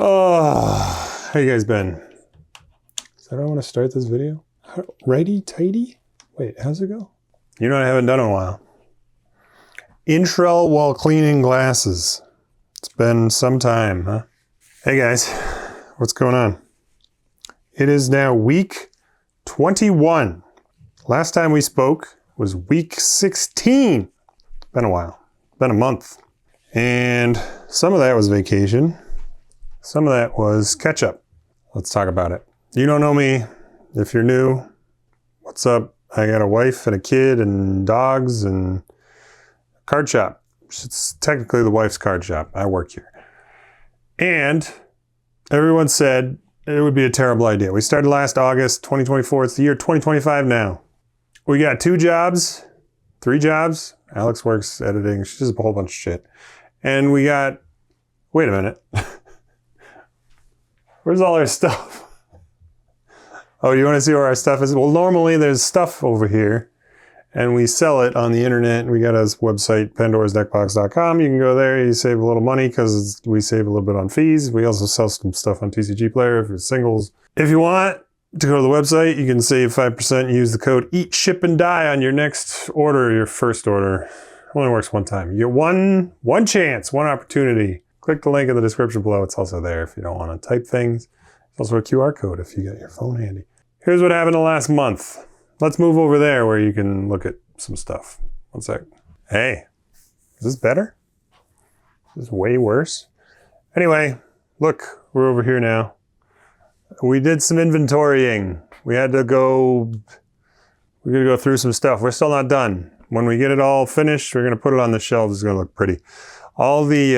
Oh, how you guys been? Is that how I want to start this video? Righty tighty? Wait, how's it go? You know what I haven't done in a while? Intro while cleaning glasses. It's been some time, huh? Hey guys, what's going on? It is now week 21. Last time we spoke was week 16. It's been a while. Been a month. And some of that was vacation. Some of that was catch up. Let's talk about it. You don't know me. If you're new, what's up? I got a wife and a kid and dogs and a card shop. It's technically the wife's card shop. I work here. And everyone said it would be a terrible idea. We started last August 2024. It's the year 2025 now. We got 2 jobs, 3 jobs. Alex works editing. She does a whole bunch of shit. And we got, wait a minute. Where's all our stuff? Oh, you want to see where our stuff is? Well, normally there's stuff over here and we sell it on the internet. We got a website, pandorasdeckbox.com. You can go there. You save a little money because we save a little bit on fees. We also sell some stuff on TCGplayer for singles. If you want to go to the website, you can save 5%. Use the code EAT, SHIP, and DIE on your next order, your first order. It only works one time. You get one chance, one opportunity. Click the link in the description below. It's also there if you don't want to type things. There's also a QR code if you got your phone handy. Here's what happened the last month. Let's move over there where you can look at some stuff. One sec. Hey, is this better? Is this way worse? Anyway, look, we're over here now. We did some inventorying. We had to go, we're gonna go through some stuff. We're still not done. When we get it all finished, we're gonna put it on the shelves. It's gonna look pretty. All the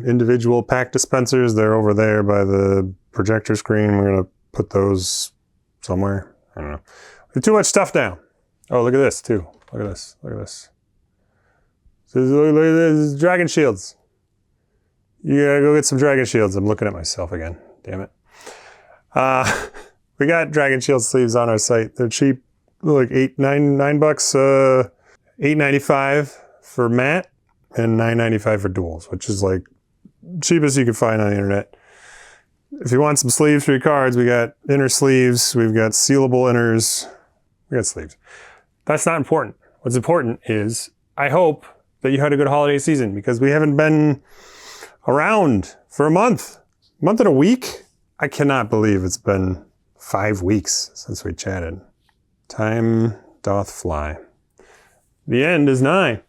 individual pack dispensers, they're over there by the projector screen. We're gonna put those somewhere. I don't know. There's too much stuff now. Oh, look at this too. Look at this. Look at this. Look at this. Dragon shields. You gotta go get some dragon shields. I'm looking at myself again. Damn it. We got dragon shield sleeves on our site. They're cheap. Like $9 bucks. $8.95 for matte and $9.95 for duals, which is like cheapest you can find on the internet. If you want some sleeves for your cards, we got inner sleeves. We've got sealable inners. We got sleeves. That's not important. What's important is I hope that you had a good holiday season because we haven't been around for a month and a week. I cannot believe it's been 5 weeks since we chatted. Time doth fly. The end is nigh.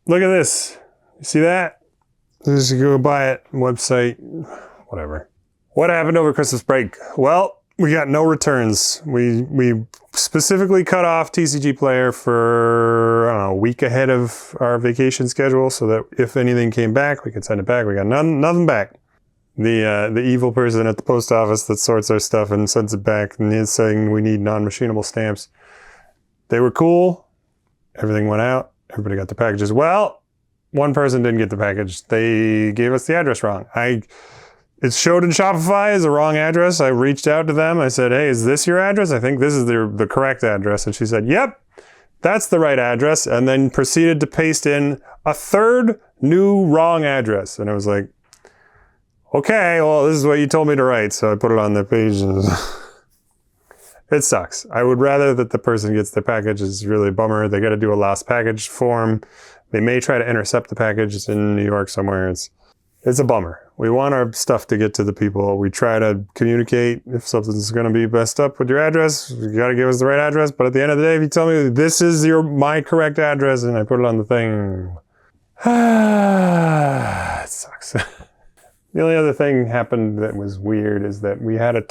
Look at this. You see that? Just go buy it. Website, whatever. What happened over Christmas break? Well, we got no returns. We specifically cut off TCGplayer for, I don't know, a week ahead of our vacation schedule so that if anything came back, we could send it back. We got nothing back. The evil person at the post office that sorts our stuff and sends it back and is saying we need non-machinable stamps. They were cool. Everything went out. Everybody got the packages. Well, one person didn't get the package. They gave us the address wrong. It showed in Shopify as a wrong address. I reached out to them. I said, hey, is this your address? I think this is the correct address. And she said, yep, that's the right address. And then proceeded to paste in a third new wrong address. And I was like, okay, well, this is what you told me to write. So I put it on their page. And it sucks. I would rather that the person gets their package. It's really a bummer. They got to do a lost package form. They may try to intercept the package. It's in New York somewhere. It's a bummer. We want our stuff to get to the people. We try to communicate. If something's going to be messed up with your address, you got to give us the right address. But at the end of the day, if you tell me this is my correct address and I put it on the thing, it sucks. The only other thing happened that was weird is that we had a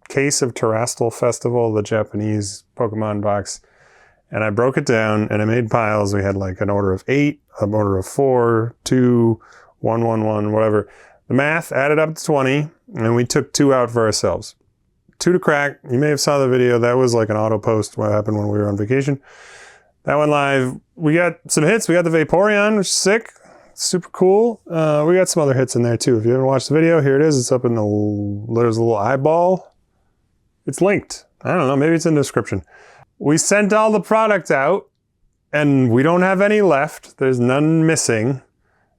case of Terastal Festival, the Japanese Pokemon box, and I broke it down and I made piles. We had like an order of 8, an order of 4, 2, 1, 1, 1, whatever. The math added up to 20, and we took 2 out for ourselves. 2 to crack. You may have saw the video. That was like an auto post what happened when we were on vacation. That went live. We got some hits. We got the Vaporeon, which is sick. Super cool. We got some other hits in there too. If you haven't watched the video, here it is. It's up in there's a little eyeball. It's linked. I don't know. Maybe it's in the description. We sent all the product out and we don't have any left. There's none missing.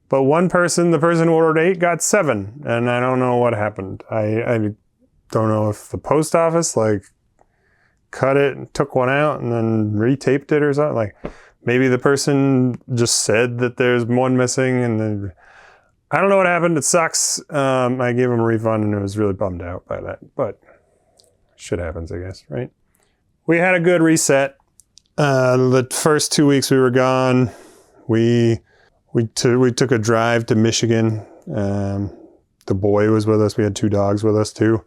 But one person, the person who ordered 8, got 7, and I don't know what happened. I don't know if the post office like cut it and took one out and then retaped it or something. Like maybe the person just said that there's one missing, and then I don't know what happened. It sucks. I gave him a refund and I was really bummed out by that, but shit happens, I guess, right? We had a good reset. The first 2 weeks we were gone, we took a drive to Michigan. The boy was with us. We had 2 dogs with us too.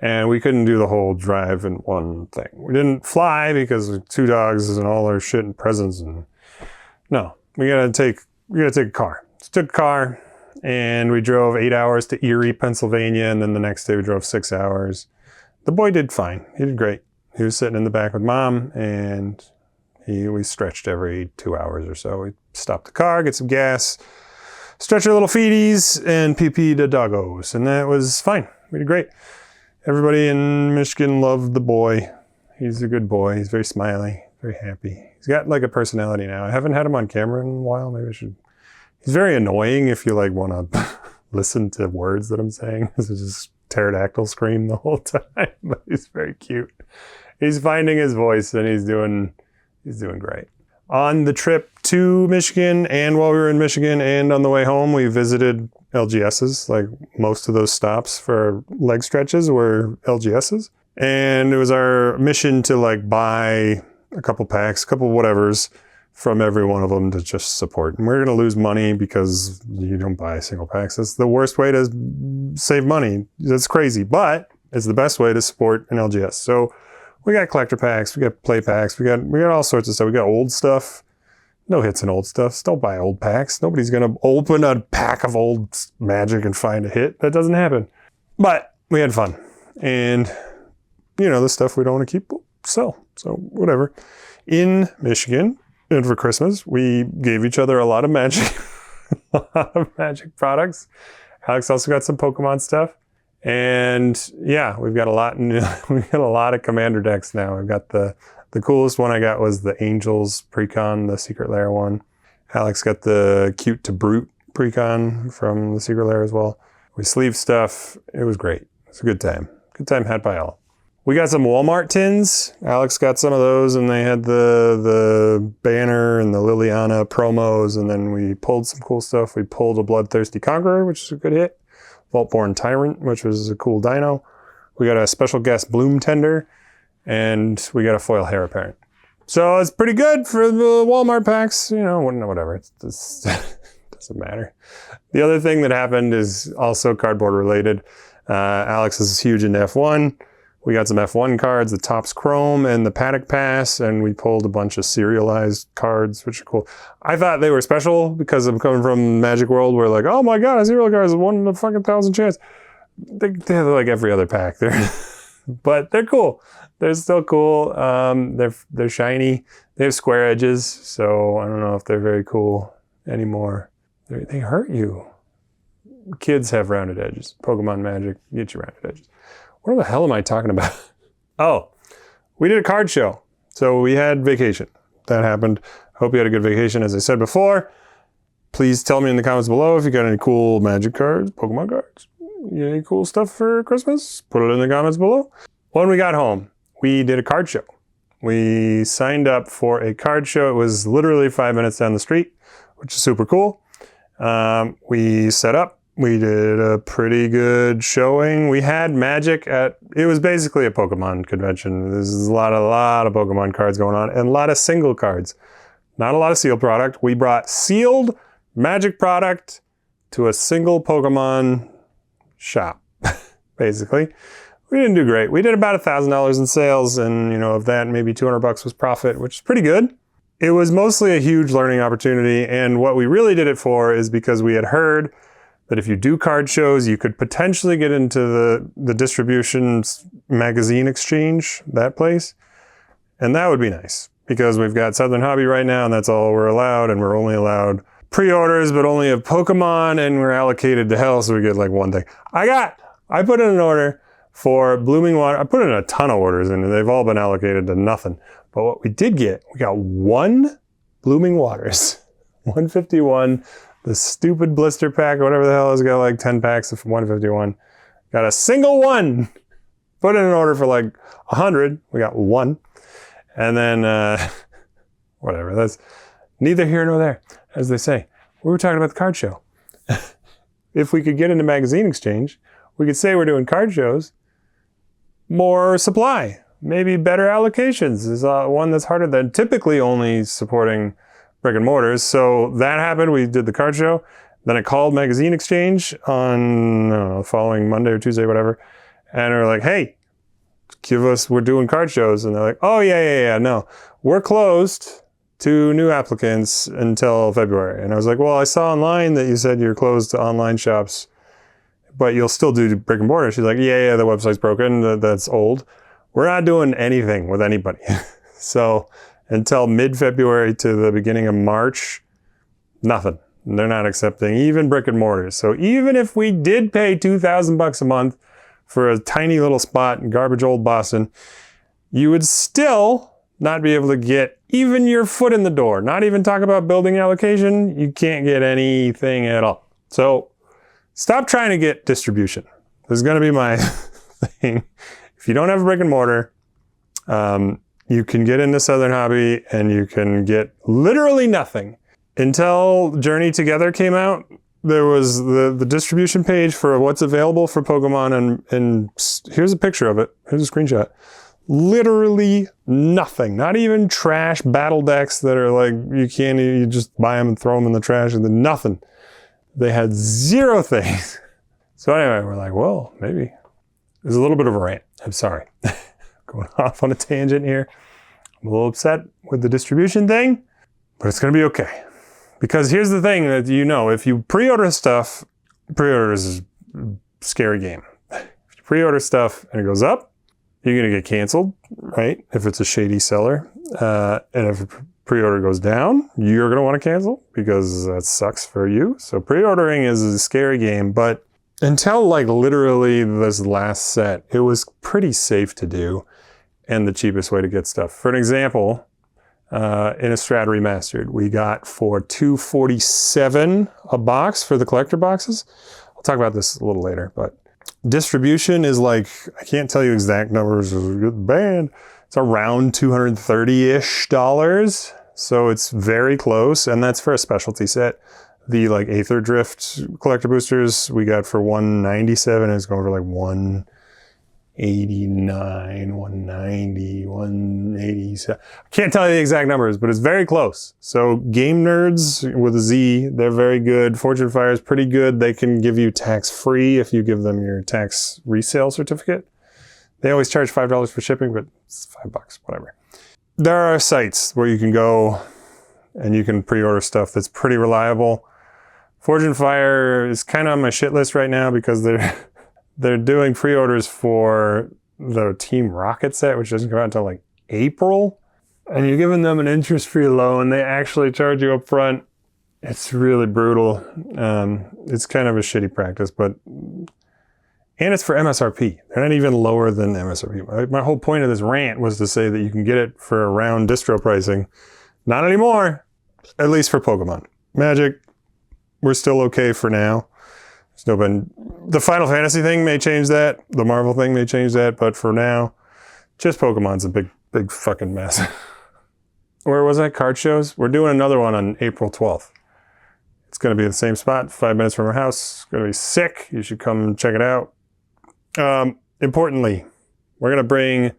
And we couldn't do the whole drive in one thing. We didn't fly because 2 dogs and all our shit and presents. And no, we gotta take a car. So took a car and we drove 8 hours to Erie, Pennsylvania. And then the next day we drove 6 hours. The boy did fine. He did great. He was sitting in the back with mom, and we stretched every 2 hours or so. We stopped the car, get some gas, stretch our little feeties, and pee-pee the doggos. And that was fine. We did great. Everybody in Michigan loved the boy. He's a good boy. He's very smiley, very happy. He's got like a personality now. I haven't had him on camera in a while. Maybe I should. He's very annoying if you like want to listen to words that I'm saying. This is just pterodactyl scream the whole time, but he's very cute. He's finding his voice and he's doing great. On the trip to Michigan and while we were in Michigan and on the way home, we visited LGSs. Like most of those stops for leg stretches were LGSs. And it was our mission to like buy a couple packs, a couple whatevers from every one of them to just support. And we're going to lose money because you don't buy single packs. That's the worst way to save money. That's crazy, but it's the best way to support an LGS. So we got collector packs, we got play packs, we got all sorts of stuff. We got old stuff. No hits in old stuff. Don't buy old packs. Nobody's going to open a pack of old Magic and find a hit. That doesn't happen. But we had fun. And, you know, the stuff we don't want to keep, we'll sell. So whatever. In Michigan, and for Christmas, we gave each other a lot of Magic, a lot of Magic products. Alex also got some Pokemon stuff. And yeah, we've got a lot of Commander decks now. We've got the coolest one I got was the Angels Precon, the Secret Lair one. Alex got the Cute to Brute Precon from the Secret Lair as well. We sleeved stuff. It was great. It's a good time. Good time had by all. We got some Walmart tins. Alex got some of those, and they had the banner and the Liliana promos, and then we pulled some cool stuff. We pulled a Bloodthirsty Conqueror, which is a good hit. Vaultborn Tyrant, which was a cool dino. We got a special guest Bloom Tender, and we got a foil Heir Apparent. So it's pretty good for the Walmart packs. You know, whatever. It doesn't matter. The other thing that happened is also cardboard related. Alex is huge into F1. We got some F1 cards, the Topps Chrome and the Paddock Pass, and we pulled a bunch of serialized cards, which are cool. I thought they were special because I'm coming from Magic World where like, oh my God, a serial card is 1 in a fucking 1,000 chance. They're like every other pack. But they're cool. They're still cool. They're shiny. They have square edges, so I don't know if they're very cool anymore. They hurt you. Kids have rounded edges. Pokemon Magic, get you rounded edges. What the hell am I talking about? Oh, we did a card show. So we had vacation. That happened. Hope you had a good vacation. As I said before, please tell me in the comments below if you got any cool Magic cards, Pokemon cards. Any cool stuff for Christmas? Put it in the comments below. When we got home, we did a card show. We signed up for a card show. It was literally 5 minutes down the street, which is super cool. We set up. We did a pretty good showing. We had Magic it was basically a Pokemon convention. There's a lot of Pokemon cards going on and a lot of single cards. Not a lot of sealed product. We brought sealed Magic product to a single Pokemon shop, basically. We didn't do great. We did about $1,000 in sales, and of that, maybe $200 was profit, which is pretty good. It was mostly a huge learning opportunity, and what we really did it for is because we had heard that if you do card shows, you could potentially get into the distribution magazine exchange, that place. And that would be nice because we've got Southern Hobby right now and that's all we're allowed. And we're only allowed pre-orders, but only of Pokemon, and we're allocated to hell. So we get like one thing. I put in an order for Blooming Water. I put in a ton of orders and they've all been allocated to nothing. But what we did get, we got 1 Blooming Waters, 151 The stupid blister pack, or whatever the hell is, got like 10 packs of 151. Got a single one. Put in an order for like 100. We got one. And then, whatever. That's neither here nor there, as they say. We were talking about the card show. If we could get into magazine exchange, we could say we're doing card shows. More supply. Maybe better allocations is one that's harder than typically only supporting brick and mortars. So that happened. We did the card show. Then I called Magazine Exchange on, I don't know, following Monday or Tuesday, whatever. And they're like, hey, we're doing card shows. And they're like, oh, yeah, no. We're closed to new applicants until February. And I was like, well, I saw online that you said you're closed to online shops, but you'll still do brick and mortar. She's like, yeah, the website's broken. That's old. We're not doing anything with anybody. So until mid-February to the beginning of March, nothing. They're not accepting even brick and mortars. So even if we did pay $2,000 a month for a tiny little spot in garbage old Boston, you would still not be able to get even your foot in the door. Not even talk about building allocation. You can't get anything at all. So stop trying to get distribution. This is going to be my thing. If you don't have a brick and mortar, you can get into Southern Hobby and you can get literally nothing. Until Journey Together came out, there was the distribution page for what's available for Pokemon, and here's a picture of it. Here's a screenshot. Literally nothing. Not even trash battle decks that are like, you just buy them and throw them in the trash, and then nothing. They had zero things. So anyway, we're like, well, maybe. There's a little bit of a rant. I'm sorry. Going off on a tangent here. I'm a little upset with the distribution thing, but it's going to be okay. Because here's the thing that if you pre-order stuff, pre-order is a scary game. If you pre-order stuff and it goes up, you're going to get canceled, right? If it's a shady seller. And if pre-order goes down, you're going to want to cancel because that sucks for you. So pre-ordering is a scary game, but until like literally this last set, it was pretty safe to do and the cheapest way to get stuff. For an example, Innistrad Remastered, we got for $247 a box for the collector boxes. I'll talk about this a little later, but distribution is like, I can't tell you exact numbers, it's a good band. It's around $230-ish. So it's very close, and that's for a specialty set. The like Aether Drift collector boosters we got for $197. It's going for like $189, $190, $187. I can't tell you the exact numbers, but it's very close. So Game Nerds with a Z, they're very good. Fortune Fire is pretty good. They can give you tax-free if you give them your tax resale certificate. They always charge $5 for shipping, but it's $5, whatever. There are sites where you can go and you can pre-order stuff that's pretty reliable. Fortune Fire is kind of on my shit list right now because they're doing pre-orders for the Team Rocket set, which doesn't come out until like April. And you're giving them an interest-free loan. They actually charge you up front. It's really brutal. It's kind of a shitty practice, and it's for MSRP. They're not even lower than MSRP. My whole point of this rant was to say that you can get it for around distro pricing. Not anymore, at least for Pokemon. Magic, we're still okay for now. The Final Fantasy thing may change that. The Marvel thing may change that. But for now, just Pokemon's a big fucking mess. Where was I? Card shows? We're doing another one on April 12th. It's going to be the same spot, 5 minutes from our house. It's going to be sick. You should come check it out. Importantly, we're going to bring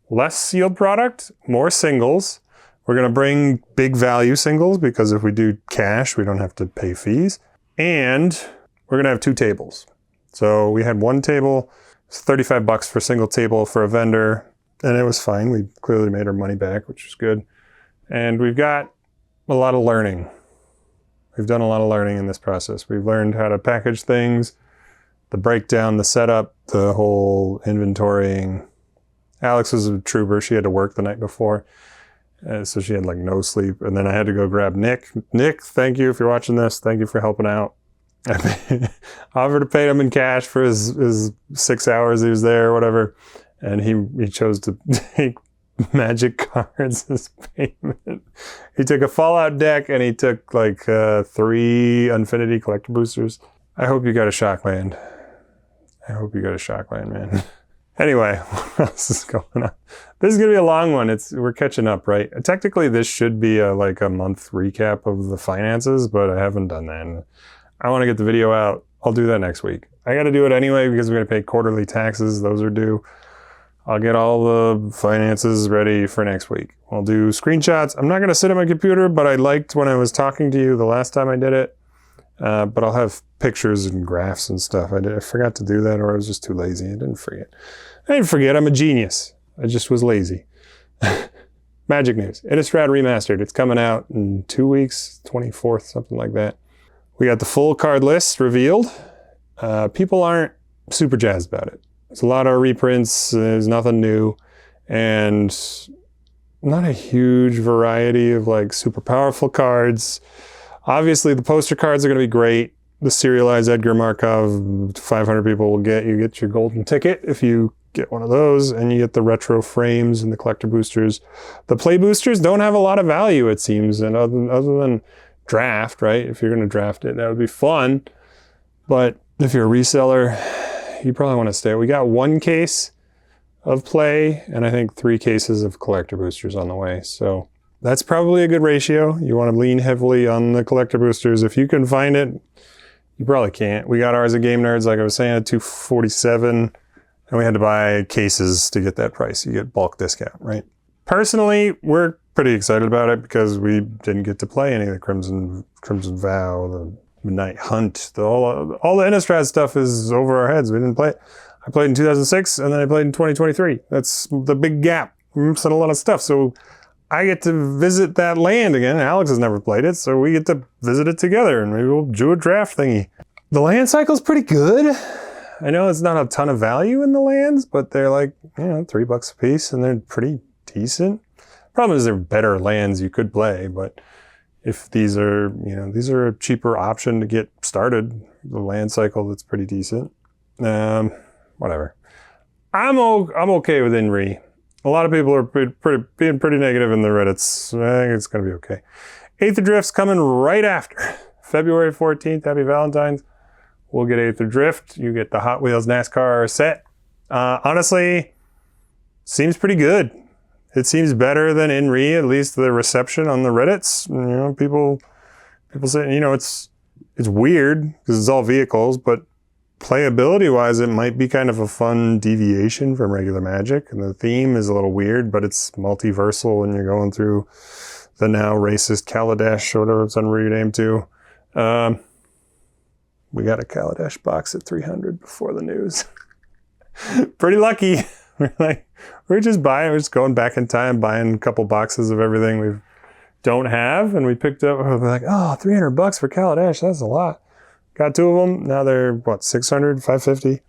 less sealed product, more singles. We're going to bring big value singles because if we do cash, we don't have to pay fees. And we're going to have 2 tables. So we had one table, it's $35 for a single table for a vendor, and it was fine. We clearly made our money back, which was good. And we've got a lot of learning. We've done a lot of learning in this process. We've learned how to package things, the breakdown, the setup, the whole inventorying. Alex was a trooper. She had to work the night before. So she had like no sleep. And then I had to go grab Nick. Nick, thank you if you're watching this. Thank you for helping out. I offered to pay him in cash for his 6 hours he was there or whatever. And he chose to take Magic cards as payment. He took a Fallout deck and he took like 3 Infinity collector boosters. I hope you got a Shockland. I hope you got a Shockland, man. Anyway, what else is going on? This is gonna be a long one. We're catching up, right? Technically, this should be like a month recap of the finances, but I haven't done that. And I want to get the video out. I'll do that next week. I got to do it anyway because we're gonna pay quarterly taxes. Those are due. I'll get all the finances ready for next week. I'll do screenshots. I'm not gonna sit at my computer, but I liked when I was talking to you the last time I did it. But I'll have pictures and graphs and stuff. I forgot to do that, or I was just too lazy. I didn't forget. I'm a genius. I just was lazy. Magic news. Innistrad Remastered. It's coming out in 2 weeks, 24th, something like that. We got the full card list revealed. People aren't super jazzed about it. There's a lot of reprints. There's nothing new. And not a huge variety of like super powerful cards. Obviously, the poster cards are going to be great. The serialized Edgar Markov, 500 people will get. You get your golden ticket if you get one of those, and you get the retro frames and the collector boosters. The play boosters don't have a lot of value, it seems, and other than draft, right? If you're going to draft it, that would be fun. But if you're a reseller, you probably want to stay. We got 1 case of play, and I think 3 cases of collector boosters on the way. So that's probably a good ratio. You want to lean heavily on the collector boosters. If you can find it, you probably can't. We got ours at Game Nerds, like I was saying, at $247, and we had to buy cases to get that price. You get bulk discount, right? Personally, we're pretty excited about it because we didn't get to play any of the Crimson Vow, the Midnight Hunt. All the Innistrad stuff is over our heads. We didn't play it. I played in 2006, and then I played in 2023. That's the big gap. We missed a lot of stuff, so I get to visit that land again. Alex has never played it, so we get to visit it together, and maybe we'll do a draft thingy. The land cycle's pretty good. I know it's not a ton of value in the lands, but they're like, $3 a piece, and they're pretty decent. Problem is they're better lands you could play, but if these are a cheaper option to get started, the land cycle, that's pretty decent. Whatever. I'm okay with INRI. A lot of people are being pretty negative in the Reddits. I think it's going to be okay. Aether Drift's coming right after. February 14th, happy Valentine's. We'll get Aether Drift. You get the Hot Wheels NASCAR set. Honestly, seems pretty good. It seems better than INRI, at least the reception on the Reddits. People say, it's weird because it's all vehicles, but playability-wise, it might be kind of a fun deviation from regular Magic. And the theme is a little weird, but it's multiversal, and you're going through the now racist Kaladesh, or whatever it's renamed to. We got a Kaladesh box at 300 before the news. Pretty lucky. We're just going back in time, buying a couple boxes of everything we don't have, and we picked up, we're like, $300 for Kaladesh, that's a lot. Got 2 of them. Now they're, $600, $550?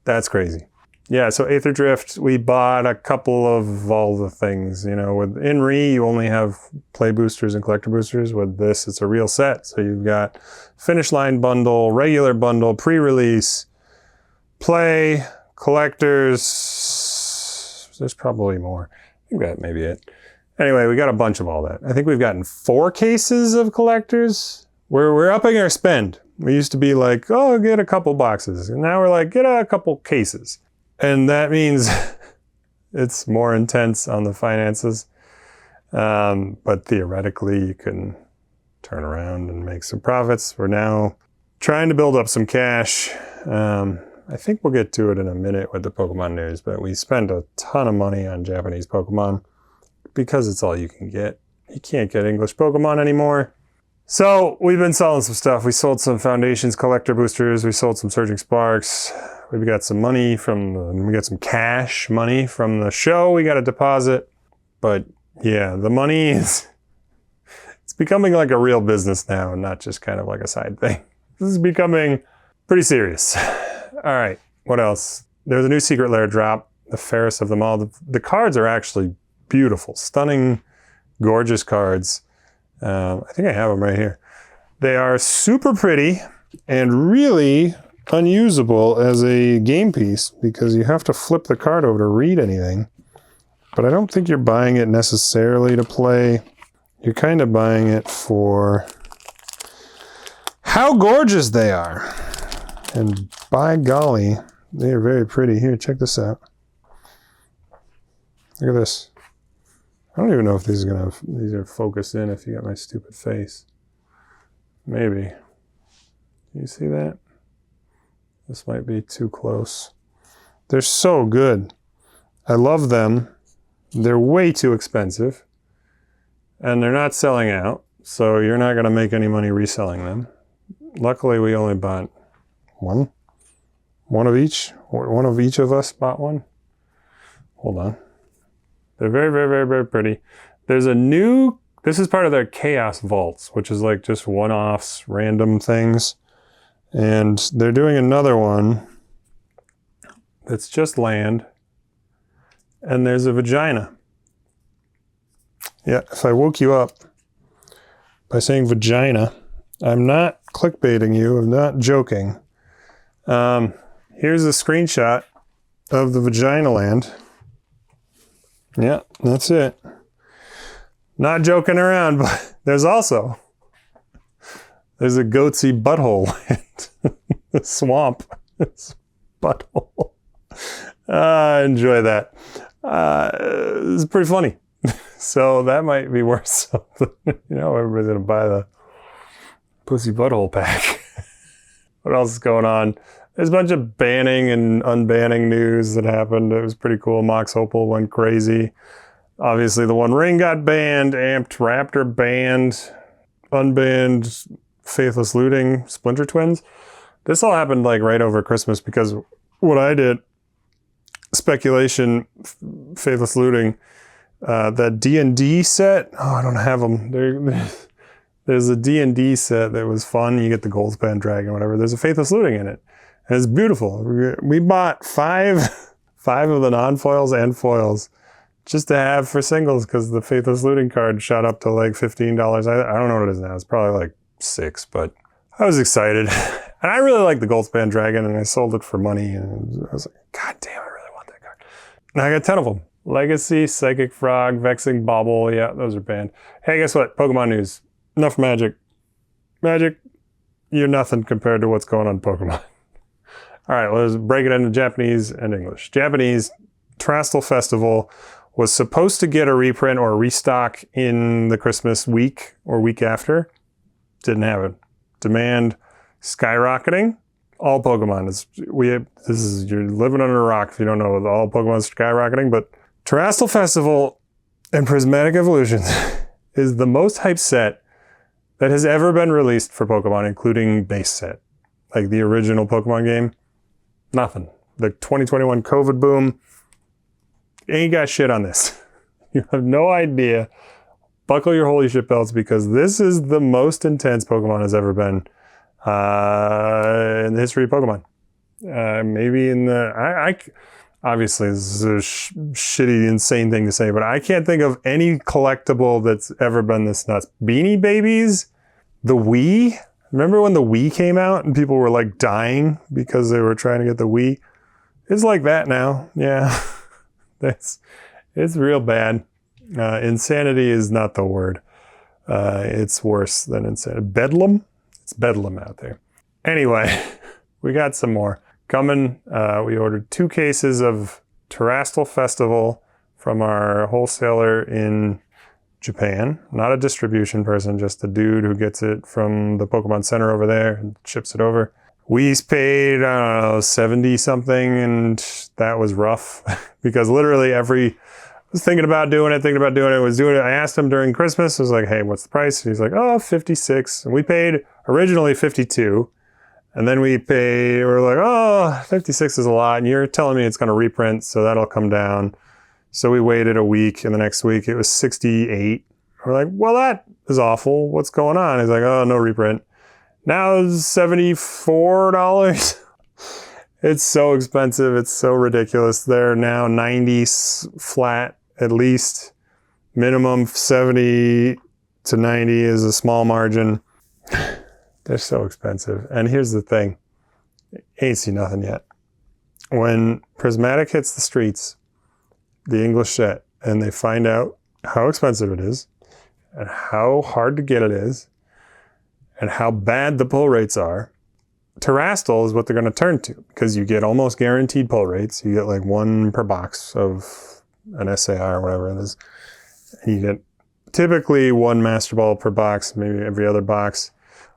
That's crazy. Yeah, so Aether Drift, we bought a couple of all the things. With INRI, you only have play boosters and collector boosters. With this, it's a real set. So you've got Finish Line bundle, regular bundle, pre-release, play, collectors. There's probably more. I think that may be it. Anyway, we got a bunch of all that. I think we've gotten 4 cases of collectors. We're upping our spend. We used to be like, get a couple boxes. And now we're like, get a couple cases. And that means it's more intense on the finances. But theoretically, you can turn around and make some profits. We're now trying to build up some cash. I think we'll get to it in a minute with the Pokemon news, but we spend a ton of money on Japanese Pokemon because it's all you can get. You can't get English Pokemon anymore. So we've been selling some stuff. We sold some Foundations collector boosters. We sold some Surging Sparks. We got some money we got some cash money from the show. We got a deposit. But yeah, the money it's becoming like a real business now and not just kind of like a side thing. This is becoming pretty serious. All right, what else? There's a new Secret Lair drop, the fairest of them all. The cards are actually beautiful, stunning, gorgeous cards. I think I have them right here. They are super pretty and really unusable as a game piece because you have to flip the card over to read anything. But I don't think you're buying it necessarily to play. You're kind of buying it for how gorgeous they are. And by golly, they are very pretty. Here, check this out. Look at this. I don't even know if these are focused in if you got my stupid face. Maybe. You see that? This might be too close. They're so good. I love them. They're way too expensive. And they're not selling out, so you're not going to make any money reselling them. Luckily, we only bought one. One of each. One of each of us bought one. Hold on. They're very, very, very, very pretty. There's a new, this is part of their Chaos Vaults, which is like just one-offs, random things. And they're doing another one that's just land. And there's a vagina. Yeah, if I woke you up by saying vagina, I'm not clickbaiting you, I'm not joking. Here's a screenshot of the vagina land. Yeah, that's it. Not joking around, but there's a goatsy butthole land. The swamp. It's butthole. Enjoy that. It's pretty funny. So that might be worth something. Everybody's gonna buy the pussy butthole pack. What else is going on? There's a bunch of banning and unbanning news that happened. It was pretty cool. Mox Opal went crazy. Obviously, the One Ring got banned. Amped Raptor banned. Unbanned Faithless Looting, Splinter Twins. This all happened like right over Christmas because what I did, speculation, Faithless Looting, that D&D set. Oh, I don't have them. There's a D&D set that was fun. You get the Gold Span Dragon, whatever. There's a Faithless Looting in it. And it's beautiful. We bought five of the non-foils and foils just to have for singles because the Faithless Looting card shot up to like $15. I don't know what it is now. It's probably like $6, but I was excited. And I really like the Gold Span Dragon, and I sold it for money. And I was like, God damn, I really want that card. Now I got 10 of them. Legacy, Psychic Frog, Vexing Bauble. Yeah, those are banned. Hey, guess what? Pokemon news. Enough Magic. Magic, you're nothing compared to what's going on in Pokemon. All right, let's break it into Japanese and English. Japanese, Terastal Festival was supposed to get a reprint or a restock in the Christmas week or week after. Didn't happen. Demand skyrocketing. All Pokemon you're living under a rock if you don't know all Pokemon skyrocketing, but Terastal Festival and Prismatic Evolutions is the most hyped set that has ever been released for Pokemon, including base set. Like the original Pokemon game, nothing. The 2021 COVID boom, ain't got shit on this. You have no idea. Buckle your holy shit belts because this is the most intense Pokemon has ever been in the history of Pokemon. Maybe in the... obviously, this is a shitty, insane thing to say, but I can't think of any collectible that's ever been this nuts. Beanie Babies? The Wii? Remember when the Wii came out and people were like dying because they were trying to get the Wii? It's like that now. Yeah. It's real bad. Insanity is not the word. It's worse than insanity. Bedlam? It's bedlam out there. Anyway, we got some more coming. We ordered 2 cases of Terastal Festival from our wholesaler in Japan. Not a distribution person, just a dude who gets it from the Pokemon Center over there and ships it over. We paid, I don't know, 70 something, and that was rough because literally I was thinking about doing it, I asked him during Christmas, I was like, hey, what's the price? And he's like, oh, 56. And we paid originally 52. And then we're like, oh, 56 is a lot. And you're telling me it's going to reprint, so that'll come down. So we waited a week, and the next week it was 68. We're like, well, that is awful. What's going on? He's like, oh, no reprint. Now it's $74. It's so expensive. It's so ridiculous. They're now 90 flat at least. Minimum 70 to 90 is a small margin. They're so expensive. And here's the thing. Ain't seen nothing yet. When Prismatic hits the streets, the English set, and they find out how expensive it is and how hard to get it is and how bad the pull rates are, Terastal is what they're going to turn to, because you get almost guaranteed pull rates. You get like 1 per box of an SAR or whatever it is. And you get typically 1 Master Ball per box, maybe every other box.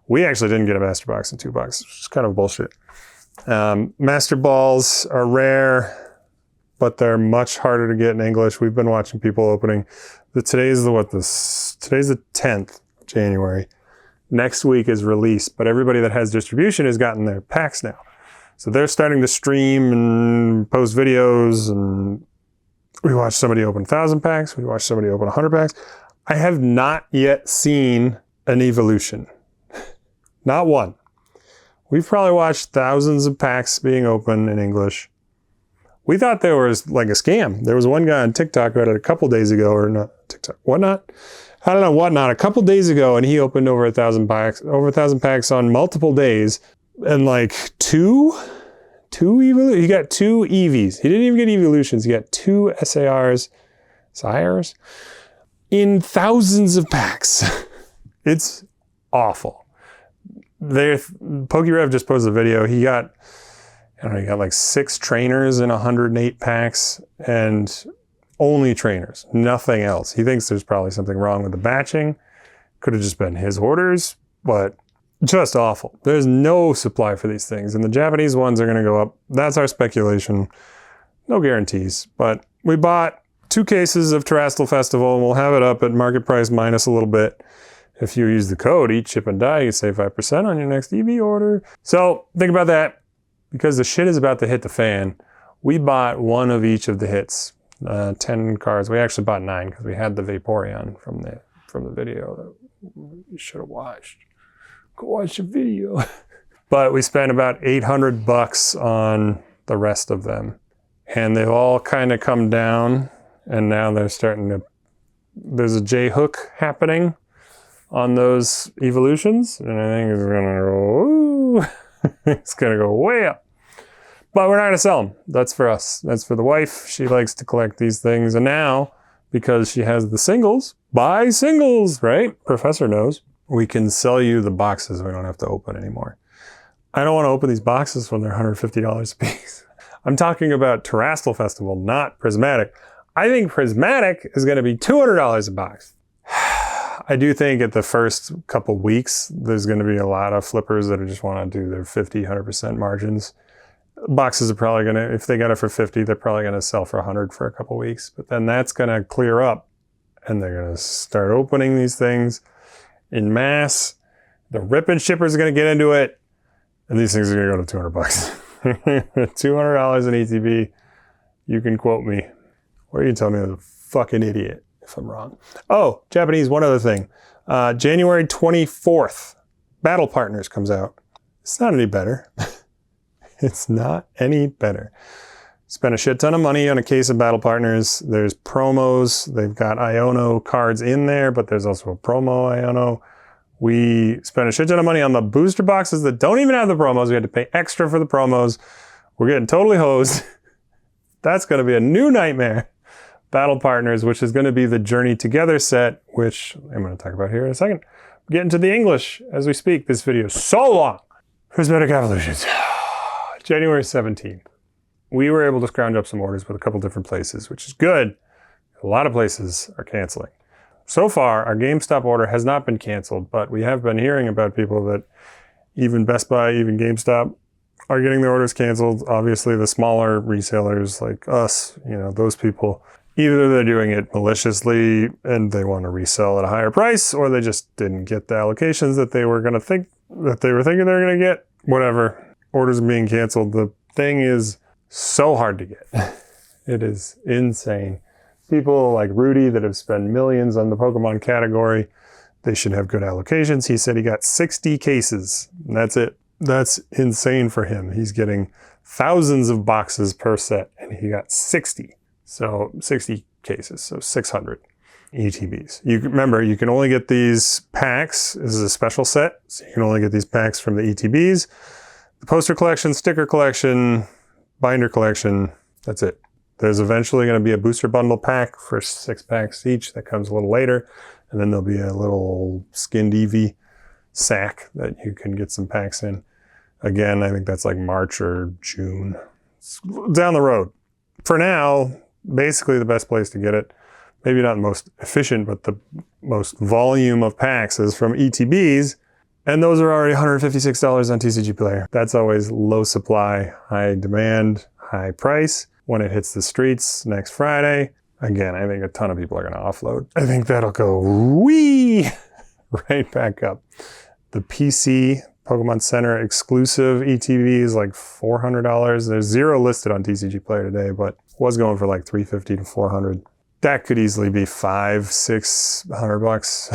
We actually didn't get a Master Box in 2 boxes, which is kind of bullshit. Master Balls are rare, but they're much harder to get in English. We've been watching people opening. Today's the 10th of January. Next week is release, but everybody that has distribution has gotten their packs now. So they're starting to stream and post videos, and we watched somebody open 1,000 packs. We watched somebody open 100 packs. I have not yet seen an evolution. Not one. We've probably watched thousands of packs being opened in English. We thought there was like a scam. There was one guy on TikTok who had it a couple days ago, or not TikTok, whatnot. I don't know, whatnot, a couple days ago, and he opened over 1,000 packs on multiple days, and like he got 2 EVs. He didn't even get evolutions. He got 2 SARs, sires, in thousands of packs. It's awful. PokeRev just posted a video. He got like 6 trainers in 108 packs, and only trainers, nothing else. He thinks there's probably something wrong with the batching. Could have just been his orders, but just awful. There's no supply for these things, and the Japanese ones are going to go up. That's our speculation. No guarantees, but we bought 2 cases of Terastal Festival, and we'll have it up at market price minus a little bit. If you use the code Eat Chip and Die, you save 5% on your next EV order. So think about that, because the shit is about to hit the fan. We bought 1 of each of the hits. 10 cards. We actually bought 9 because we had the Vaporeon from the video that you should have watched. Go watch the video. But we spent about $800 on the rest of them, and they've all kind of come down, and now they're starting to. There's a J hook happening on those evolutions, and I think it's gonna go. It's gonna go way up. But we're not going to sell them. That's for us. That's for the wife. She likes to collect these things. And now, because she has the singles, buy singles, right? Professor knows. We can sell you the boxes we don't have to open anymore. I don't want to open these boxes when they're $150 a piece. I'm talking about Terastal Festival, not Prismatic. I think Prismatic is going to be $200 a box. I do think at the first couple weeks, there's going to be a lot of flippers that just want to do their 50, 100% margins. Boxes are probably going to, if they got it for 50, they're probably going to sell for 100 for a couple weeks. But then that's going to clear up, and they're going to start opening these things in mass. The rip and shippers are going to get into it, and these things are going to go to $200. $200 in ETB. You can quote me, or you can tell me I'm a fucking idiot if I'm wrong. Oh, Japanese, one other thing. January 24th, Battle Partners comes out. It's not any better. It's not any better. Spent a shit ton of money on a case of Battle Partners. There's promos. They've got Iono cards in there, but there's also a promo Iono. We spent a shit ton of money on the booster boxes that don't even have the promos. We had to pay extra for the promos. We're getting totally hosed. That's going to be a new nightmare. Battle Partners, which is going to be the Journey Together set, which I'm going to talk about here in a second. Getting to the English as we speak. This video is so long. Prismatic Evolutions. January 17th. We were able to scrounge up some orders with a couple different places, which is good. A lot of places are canceling. So far, our GameStop order has not been canceled, but we have been hearing about people that even Best Buy, even GameStop are getting their orders canceled. Obviously, the smaller resellers like us, those people, either they're doing it maliciously and they want to resell at a higher price, or they just didn't get the allocations that they were thinking they were going to get. Whatever. Orders are being canceled. The thing is so hard to get. It is insane. People like Rudy that have spent millions on the Pokemon category, they should have good allocations. He said he got 60 cases, and that's it. That's insane for him. He's getting thousands of boxes per set, and he got 60. So 60 cases, so 600 ETBs. Remember, you can only get these packs. This is a special set, so you can only get these packs from the ETBs. The poster collection, sticker collection, binder collection, that's it. There's eventually going to be a booster bundle pack for 6 packs each that comes a little later. And then there'll be a little skinned Eevee sack that you can get some packs in. Again, I think that's like March or June. It's down the road. For now, basically the best place to get it, maybe not the most efficient, but the most volume of packs is from ETBs. And those are already $156 on TCGplayer. That's always low supply, high demand, high price. When it hits the streets next Friday, again, I think a ton of people are going to offload. I think that'll go wee right back up. The PC Pokemon Center exclusive ETB is like $400. There's 0 listed on TCGplayer today, but was going for like $350 to $400. That could easily be $500-600 bucks.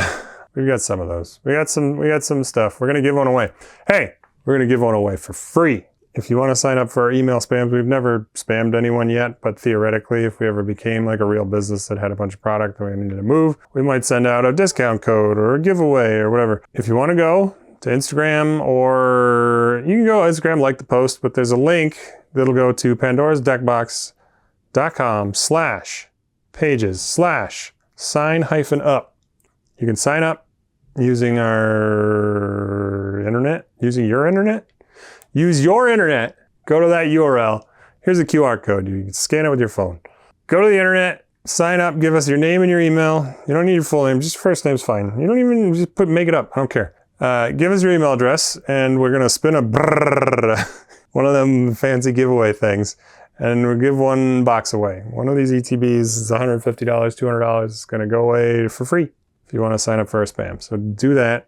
We've got some of those. We got some stuff. We're gonna give one away. Hey, we're gonna give one away for free. If you want to sign up for our email spams, we've never spammed anyone yet, but theoretically, if we ever became like a real business that had a bunch of product and we needed to move, we might send out a discount code or a giveaway or whatever. If you want to go to Instagram, or you can go Instagram, like the post, but there's a link that'll go to pandorasdeckbox.com/pages/sign-up. You can sign up using our internet, using your internet. Use your internet. Go to that URL. Here's a QR code. You can scan it with your phone. Go to the internet, sign up, give us your name and your email. You don't need your full name, just your first name's fine. You don't even just make it up. I don't care. Give us your email address, and we're gonna spin a one of them fancy giveaway things, and we'll give one box away. One of these ETBs is $150, $200. It's gonna go away for free if you want to sign up for our spam. So do that.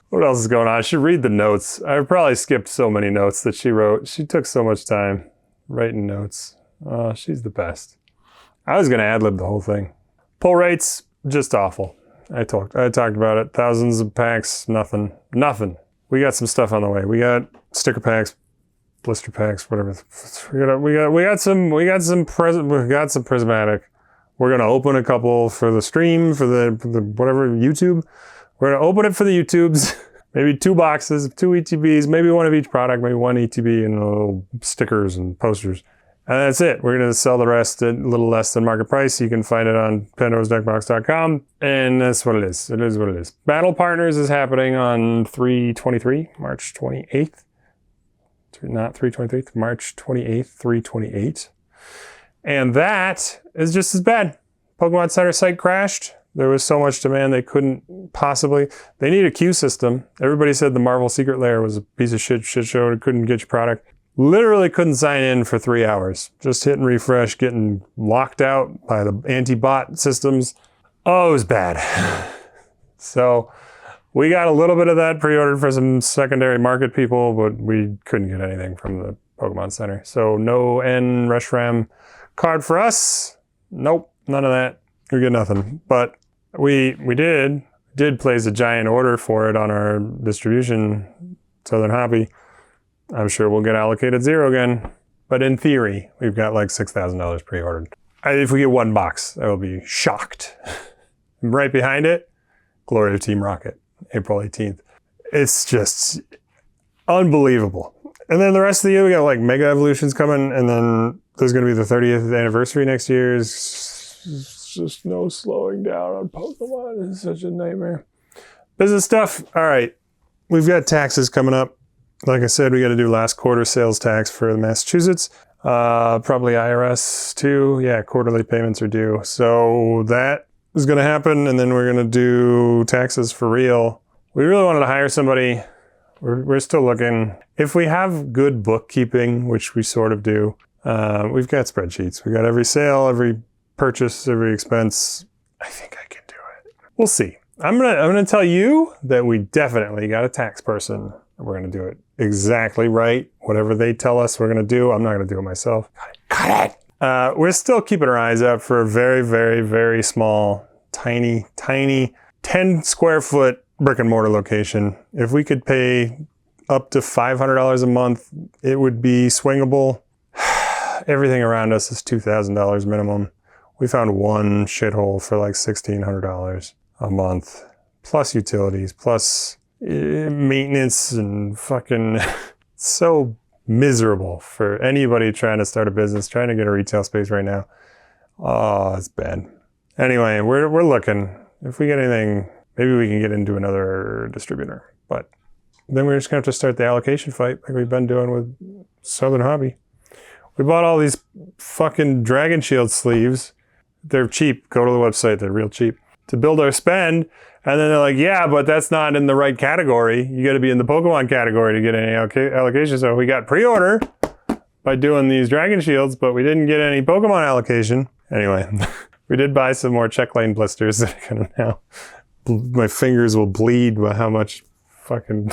What else is going on? I should read the notes. I probably skipped so many notes that she wrote. She took so much time writing notes. Oh, she's the best. I was gonna ad-lib the whole thing. Pull rates, just awful. I talked about it. Thousands of packs, nothing. We got some stuff on the way. We got sticker packs, blister packs, whatever. We got some prismatic. We're gonna open a couple for the stream, for the whatever YouTube. We're gonna open it for the YouTubes. Maybe 2 boxes, 2 ETBs, maybe one of each product, maybe 1 ETB and little stickers and posters. And that's it. We're gonna sell the rest at a little less than market price. You can find it on pandorasdeckbox.com, and that's what it is. It is what it is. Battle Partners is happening on 3/23, March 28th. Not 3/23, March 28th, 3/28. And that is just as bad. Pokemon Center site crashed. There was so much demand they couldn't possibly. They need a queue system. Everybody said the Marvel Secret Lair was a piece of shit show. It couldn't get your product. Literally couldn't sign in for 3 hours. Just hitting refresh, getting locked out by the anti-bot systems. Oh, it was bad. So we got a little bit of that pre-ordered for some secondary market people, but we couldn't get anything from the Pokemon Center. So no N Reshiram card for us. Nope, none of that. We get nothing. But we did place a giant order for it on our distribution, Southern Hobby. I'm sure we'll get allocated 0 again. But in theory, we've got like $6,000 pre-ordered. If we get 1 box, I will be shocked. Right behind it, Glory of Team Rocket, April 18th. It's just unbelievable. And then the rest of the year, we got like Mega Evolutions coming, and then there's going to be the 30th anniversary next year. It's just no slowing down on Pokemon. It's such a nightmare. Business stuff. All right. We've got taxes coming up. Like I said, we got to do last quarter sales tax for Massachusetts. Probably IRS too. Yeah, quarterly payments are due. So that is going to happen. And then we're going to do taxes for real. We really wanted to hire somebody. We're still looking. If we have good bookkeeping, which we sort of do, we've got spreadsheets. We got every sale, every purchase, every expense. I think I can do it. We'll see. I'm gonna tell you that we definitely got a tax person. We're gonna do it exactly right. Whatever they tell us we're gonna do, I'm not gonna do it myself. Cut it. We're still keeping our eyes out for a very, very, very small, tiny 10 square foot brick and mortar location. If we could pay up to $500 a month, it would be swingable. Everything around us is $2,000 minimum. We found one shithole for like $1,600 a month, plus utilities, plus maintenance and fucking so miserable for anybody trying to start a business, trying to get a retail space right now. Oh, it's bad. Anyway, we're looking. If we get anything, maybe we can get into another distributor. But then we're just gonna have to start the allocation fight like we've been doing with Southern Hobby. We bought all these fucking Dragon Shield sleeves. They're cheap. Go to the website. They're real cheap. To build our spend. And then they're like, yeah, but that's not in the right category. You got to be in the Pokemon category to get any allocation. So we got pre-order by doing these Dragon Shields, but we didn't get any Pokemon allocation. Anyway, we did buy some more check lane blisters that are gonna now, my fingers will bleed by how much fucking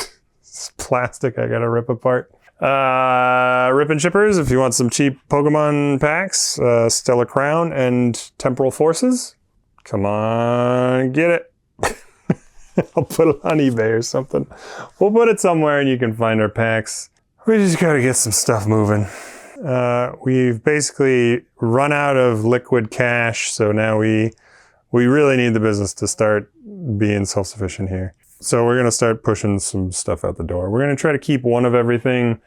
plastic I gotta rip apart. Rip and shippers, if you want some cheap Pokemon packs, Stellar Crown and Temporal Forces. Come on, get it. I'll put it on eBay or something. We'll put it somewhere and you can find our packs. We just gotta get some stuff moving. We've basically run out of liquid cash, so now we really need the business to start being self-sufficient here. So we're gonna start pushing some stuff out the door. We're gonna try to keep two of everything.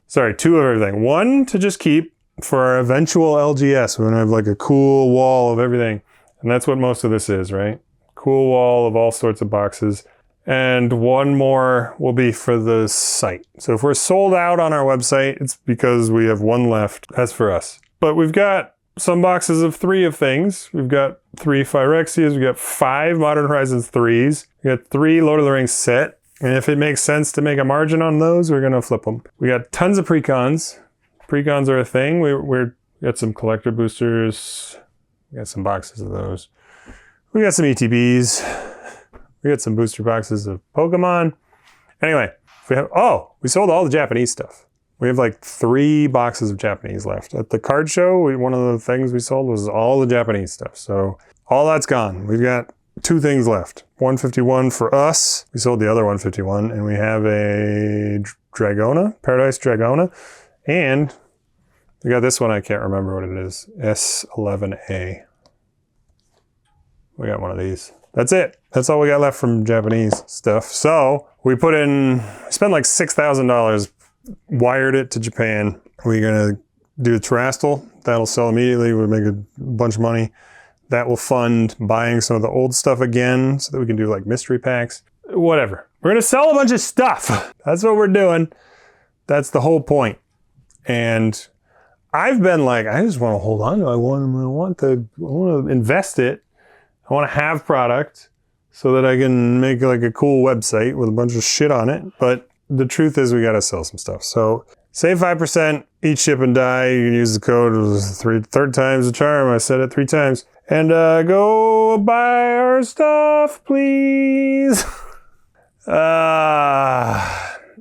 One to just keep for our eventual LGS. We're gonna have like a cool wall of everything. And that's what most of this is, right? Cool wall of all sorts of boxes. And one more will be for the site. So if we're sold out on our website, it's because we have one left. That's for us. But we've got some boxes of 3 of things. We've got 3 Phyrexias. We've got 5 Modern Horizons 3s. We've got 3 Lord of the Rings set. And if it makes sense to make a margin on those, we're going to flip them. We got tons of precons. Precons are a thing. We got some collector boosters. We got some boxes of those. We got some ETBs. We got some booster boxes of Pokemon. Anyway, we sold all the Japanese stuff. We have like 3 boxes of Japanese left. At the card show, one of the things we sold was all the Japanese stuff. So all that's gone. We've got 2 things left. 151 for us. We sold the other 151. And we have a Dragona, Paradise Dragona. And we got this one, I can't remember what it is. S11A. We got one of these. That's it. That's all we got left from Japanese stuff. So we spent like $6,000, wired it to Japan. We're gonna do the Terastal. That'll sell immediately. We'll make a bunch of money. That will fund buying some of the old stuff again so that we can do like mystery packs. Whatever. We're gonna sell a bunch of stuff. That's what we're doing. That's the whole point. And I've been like, I just want to hold on to it. I want to invest it. I want to have product so that I can make like a cool website with a bunch of shit on it. But the truth is we got to sell some stuff. So save 5%, eat, ship, and die. You can use the code. It was third time's the charm. I said it 3 times. And go buy our stuff, please.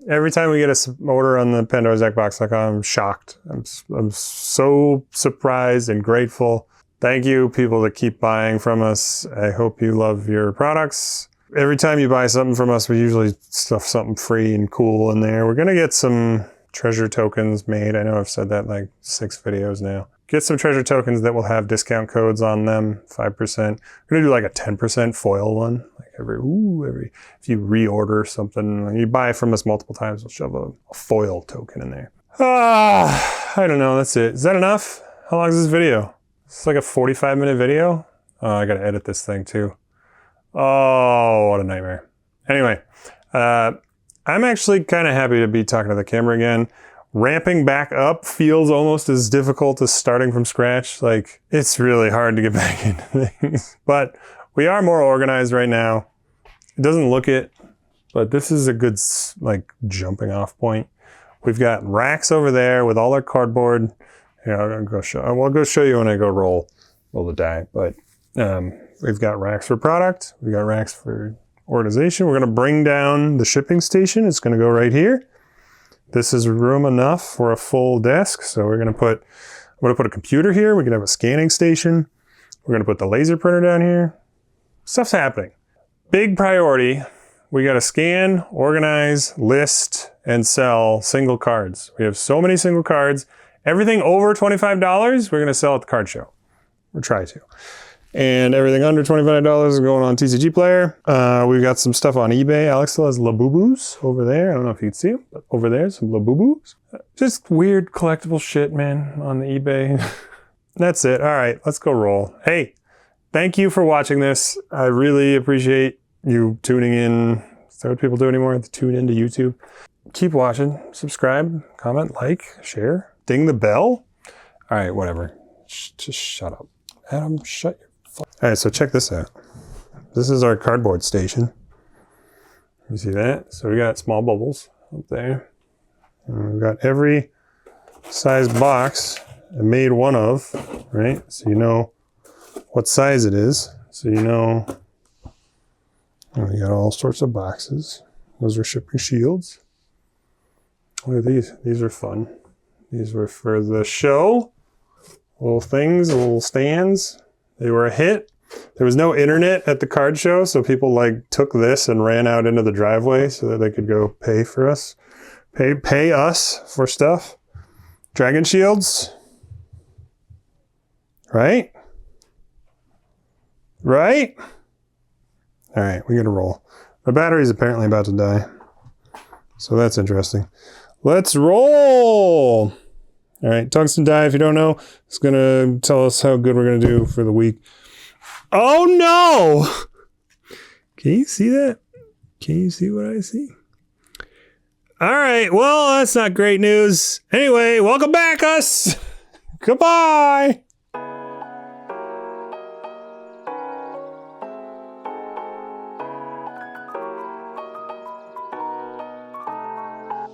Every time we get an order on the Pandora'sDeckBox.com, I'm shocked. I'm so surprised and grateful. Thank you, people that keep buying from us. I hope you love your products. Every time you buy something from us, we usually stuff something free and cool in there. We're going to get some treasure tokens made. I know I've said that like 6 videos now. Get some treasure tokens that will have discount codes on them, 5%. We're going to do like a 10% foil one. Like if you reorder something, you buy from us multiple times, we'll shove a foil token in there. I don't know. That's it. Is that enough? How long is this video? It's like a 45-minute video. Oh, I gotta edit this thing too. Oh, what a nightmare. Anyway, I'm actually kind of happy to be talking to the camera again. Ramping back up feels almost as difficult as starting from scratch. Like, it's really hard to get back into things. But we are more organized right now. It doesn't look it, but this is a good like jumping off point. We've got racks over there with all our cardboard. Yeah, I'll go show you when I go roll the die. But we've got racks for product. We've got racks for organization. We're going to bring down the shipping station. It's going to go right here. This is room enough for a full desk. So I'm going to put a computer here. We can have a scanning station. We're going to put the laser printer down here. Stuff's happening. Big priority. We got to scan, organize, list, and sell single cards. We have so many single cards. Everything over $25, we're going to sell at the card show. Or try to. And everything under $25 is going on TCGplayer. We've got some stuff on eBay. Alex still has Labubus over there. I don't know if you can see them, but over there, some Labubus. Just weird collectible shit, man, on the eBay. That's it. All right, let's go roll. Hey, thank you for watching this. I really appreciate you tuning in. Is that what people do anymore? They tune into YouTube. Keep watching. Subscribe, comment, like, share. Ding the bell. All right, whatever. Just shut up. Adam, shut your... All right, so check this out. This is our cardboard station. You see that? So we got small bubbles up there. And we've got every size box I made one of, right? So you know what size it is. So you know, we got all sorts of boxes. Those are shipping shields. Look at these. These are fun. These were for the show. Little things, little stands. They were a hit. There was no internet at the card show, so people like took this and ran out into the driveway so that they could go pay for us. Pay us for stuff. Dragon shields. Right? Right? All right, we gotta roll. My battery's apparently about to die. So that's interesting. Let's roll! All right, tungsten die, if you don't know, it's gonna tell us how good we're gonna do for the week. Oh no! Can you see that? Can you see what I see? All right, well, that's not great news. Anyway, welcome back, us! Goodbye!